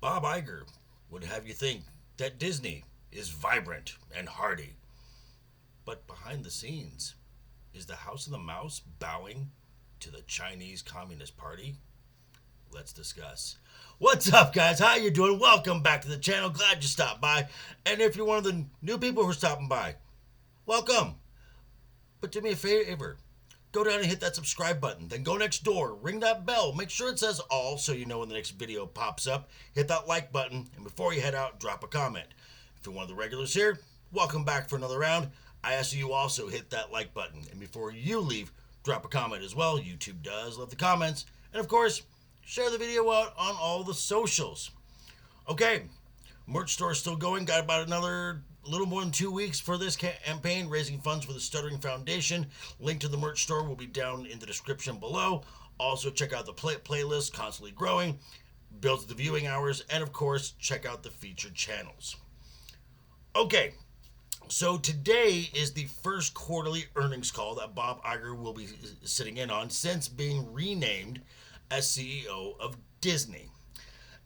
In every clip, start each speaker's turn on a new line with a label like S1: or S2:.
S1: Bob Iger would have you think that Disney is vibrant and hardy. But behind the scenes, is the House of the Mouse bowing to the Chinese Communist Party? Let's discuss. What's up, guys? How you doing? Welcome back to the channel. Glad you stopped by. And if you're one of the new people who are stopping by, welcome. But do me a favor. Go down and hit that subscribe button. Then go next door, ring that bell. Make sure it says all so you know when the next video pops up. Hit that like button, and before you head out, drop a comment. If you're one of the regulars here, welcome back for another round. I ask you also hit that like button. And before you leave, drop a comment as well. YouTube does love the comments. And of course, share the video out on all the socials. Okay, merch store is still going. Got about another little more than 2 weeks for this campaign, raising funds for the Stuttering Foundation. Link to the merch store will be down in the description below. Also, check out the playlist, constantly growing, builds the viewing hours, and of course, check out the featured channels. Okay, so today is the first quarterly earnings call that Bob Iger will be sitting in on since being renamed as CEO of Disney.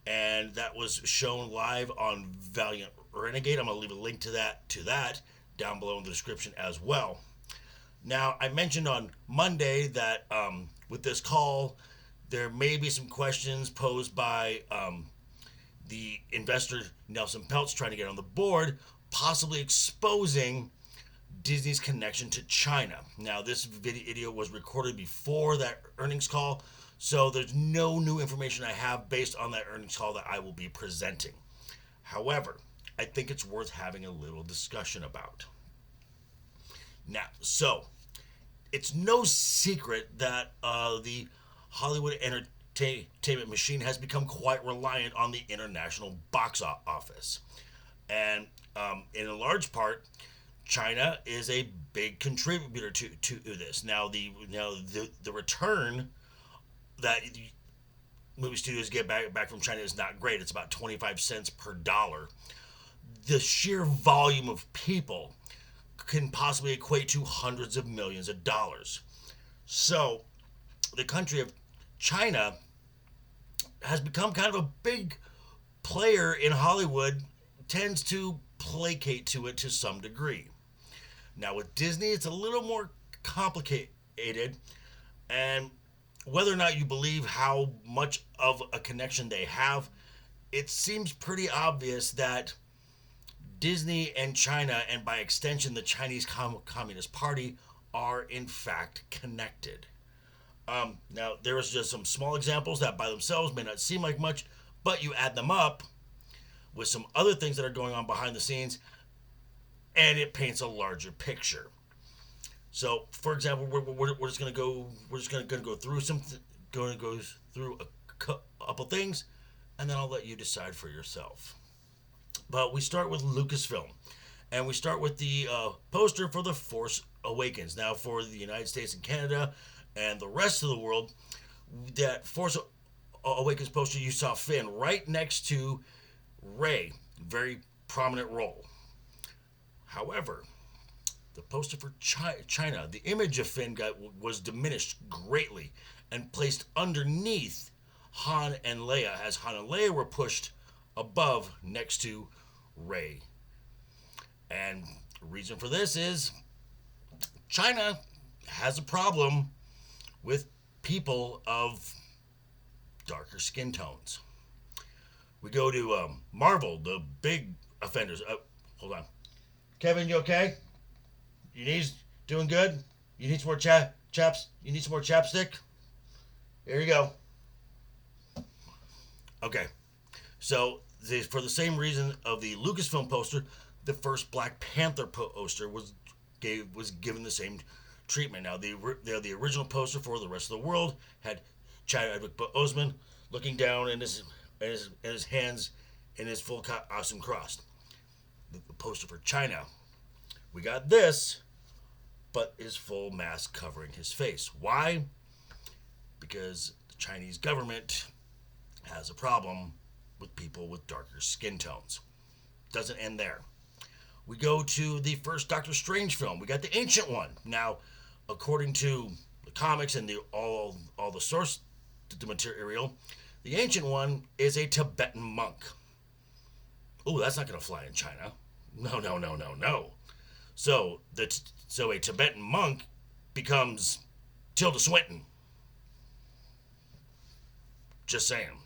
S1: And that was shown live on Valiant Renegade. I'm going to leave a link to that down below in the description as well. Now, I mentioned on Monday that with this call, there may be some questions posed by the investor Nelson Peltz trying to get on the board, possibly exposing Disney's connection to China. Now, this video was recorded before that earnings call, so there's no new information I have based on that earnings call that I will be presenting. However, I think it's worth having a little discussion about. Now, so it's no secret that the Hollywood entertainment machine has become quite reliant on the international box office. And in a large part, China is a big contributor to this. Now, the return that movie studios get back from China is not great. It's about 25 cents per dollar. The sheer volume of people can possibly equate to hundreds of millions of dollars. So, the country of China has become kind of a big player in Hollywood, tends to placate to it to some degree. Now, with Disney, it's a little more complicated, and whether or not you believe how much of a connection they have, it seems pretty obvious that Disney and China, and by extension the Chinese Communist Party, are in fact connected. Now, there is just some small examples that by themselves may not seem like much, but you add them up with some other things that are going on behind the scenes, and it paints a larger picture. So, for example, we're just gonna go. We're just gonna go through a couple things, and then I'll let you decide for yourself. But we start with Lucasfilm, and we start with the poster for The Force Awakens. Now, for the United States and Canada and the rest of the world, that Force Awakens poster, you saw Finn right next to Rey, very prominent role. However, the poster for China, the image of Finn was diminished greatly and placed underneath Han and Leia, as Han and Leia were pushed above next to Rey. And the reason for this is China has a problem with people of darker skin tones. We go to Marvel, the big offenders. Hold on. Kevin, you okay? You need doing good? You need some more chaps? You need some more chapstick? Here you go. Okay. So, for the same reason of the Lucasfilm poster, the first Black Panther poster was given the same treatment. Now, the original poster for the rest of the world had Chadwick Boseman looking down in his hands in his full awesome crossed. The poster for China, we got this, but his full mask covering his face. Why? Because the Chinese government has a problem with people with darker skin tones. Doesn't end there. We go to the first Doctor Strange film. We got the ancient one. Now, according to the comics and all the source material, The ancient one is a Tibetan monk. Ooh, that's not going to fly in China. No, no, no, no, no. So a Tibetan monk becomes Tilda Swinton. Just saying.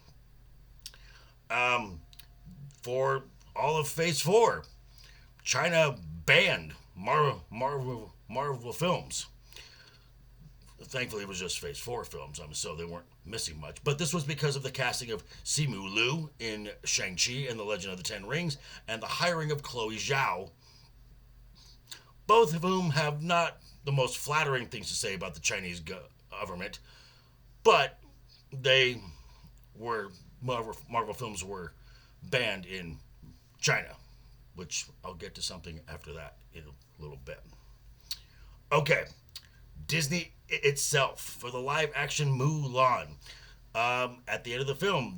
S1: Um, for all of Phase 4, China banned Marvel films. Thankfully, it was just Phase 4 films, so they weren't missing much. But this was because of the casting of Simu Liu in Shang-Chi and the Legend of the Ten Rings, and the hiring of Chloe Zhao, both of whom have not the most flattering things to say about the Chinese government, but they were Marvel films were banned in China, which I'll get to something after that in a little bit. Okay, Disney itself for the live action Mulan. At the end of the film,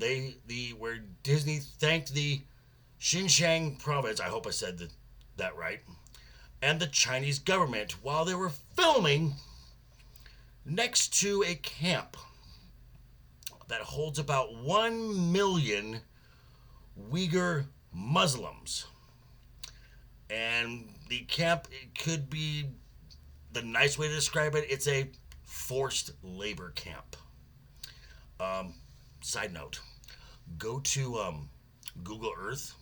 S1: where Disney thanked the Xinjiang province. I hope I said that right. And the Chinese government while they were filming next to a camp that holds about 1 million Uyghur Muslims. And the camp, it could be the nice way to describe it, it's a forced labor camp. Side note, go to Google Earth,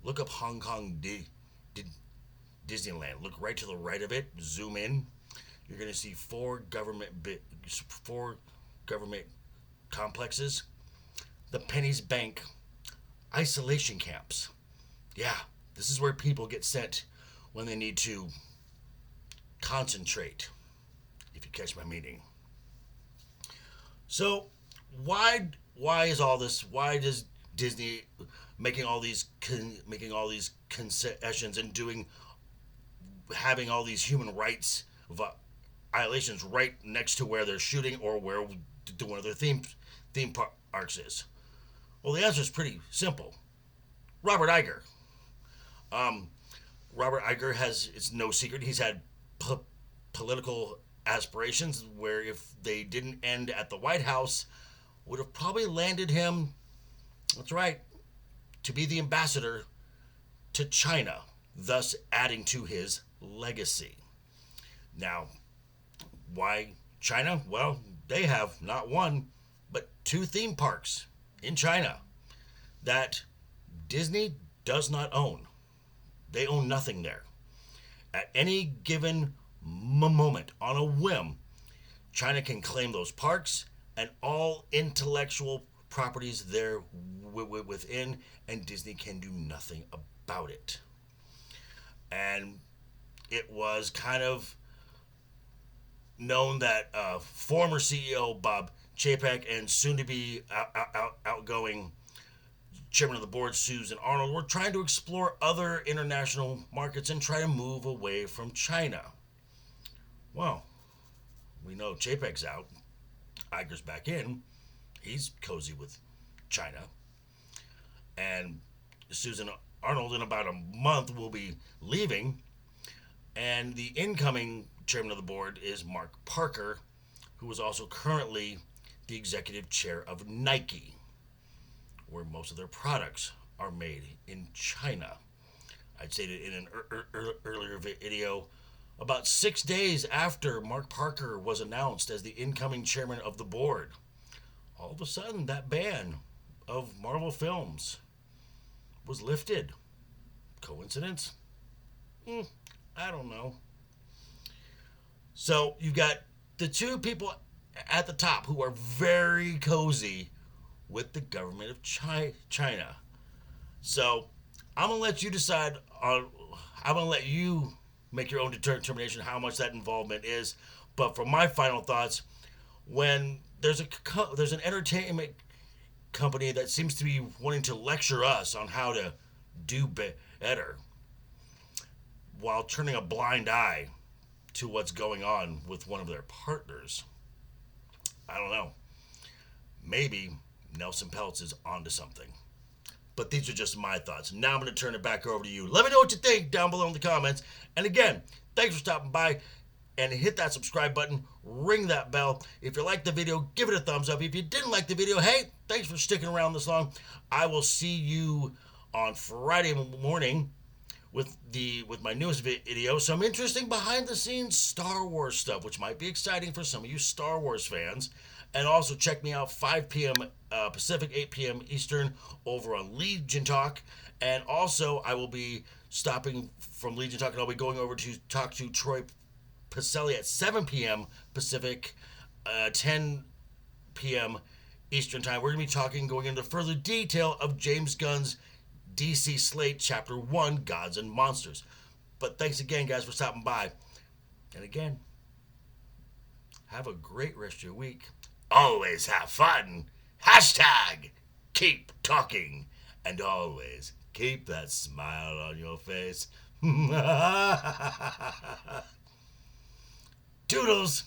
S1: look up Hong Kong Disneyland. Look right to the right of it, zoom in. You're going to see four government complexes. The Penny's Bank isolation camps. Yeah, this is where people get sent when they need to concentrate, if you catch my meaning. So, why is all this? Why does Disney making all these concessions and having all these human rights violations right next to where they're shooting or where one of their theme parks is? Well, the answer is pretty simple. Robert Iger. Robert Iger it's no secret, he's had political aspirations where if they didn't end at the White House, would have probably landed him, that's right, to be the ambassador to China, thus adding to his legacy. Now, why China? Well, they have not one, but 2 theme parks in China that Disney does not own. They own nothing there. At any given moment, on a whim, China can claim those parks and all intellectual properties there within, and Disney can do nothing about it. And it was kind of known that former CEO Bob Chapek and soon-to-be outgoing chairman of the board Susan Arnold were trying to explore other international markets and try to move away from China. Well, we know Chapek's out. Iger's back in. He's cozy with China. And Susan Arnold, in about a month, will be leaving. And the incoming chairman of the board is Mark Parker, who is also currently the executive chair of Nike, where most of their products are made in China. I'd stated in an earlier video, about 6 days after Mark Parker was announced as the incoming chairman of the board, all of a sudden that ban of Marvel films was lifted. Coincidence? I don't know. So you've got the 2 people at the top who are very cozy with the government of China. So I'm going to let you decide I'm going to let you make your own determination how much that involvement is. But for my final thoughts, when there's an entertainment company that seems to be wanting to lecture us on how to do better while turning a blind eye to what's going on with one of their partners, I don't know. Maybe Nelson Peltz is onto something. But these are just my thoughts. Now I'm going to turn it back over to you. Let me know what you think down below in the comments. And again, thanks for stopping by. and hit that subscribe button, ring that bell. If you liked the video, give it a thumbs up. If you didn't like the video, hey, thanks for sticking around this long. I will see you on Friday morning with my newest video, some interesting behind the scenes Star Wars stuff, which might be exciting for some of you Star Wars fans. And also check me out 5 p.m. Pacific, 8 p.m. Eastern over on Legion Talk. And also I will be stopping from Legion Talk and I'll be going over to talk to Troy Pacelli at 7 p.m. Pacific, 10 p.m. Eastern Time. We're going to be talking, going into further detail of James Gunn's DC Slate Chapter 1, Gods and Monsters. But thanks again, guys, for stopping by. And again, have a great rest of your week. Always have fun. Hashtag keep talking. And always keep that smile on your face. Doodles.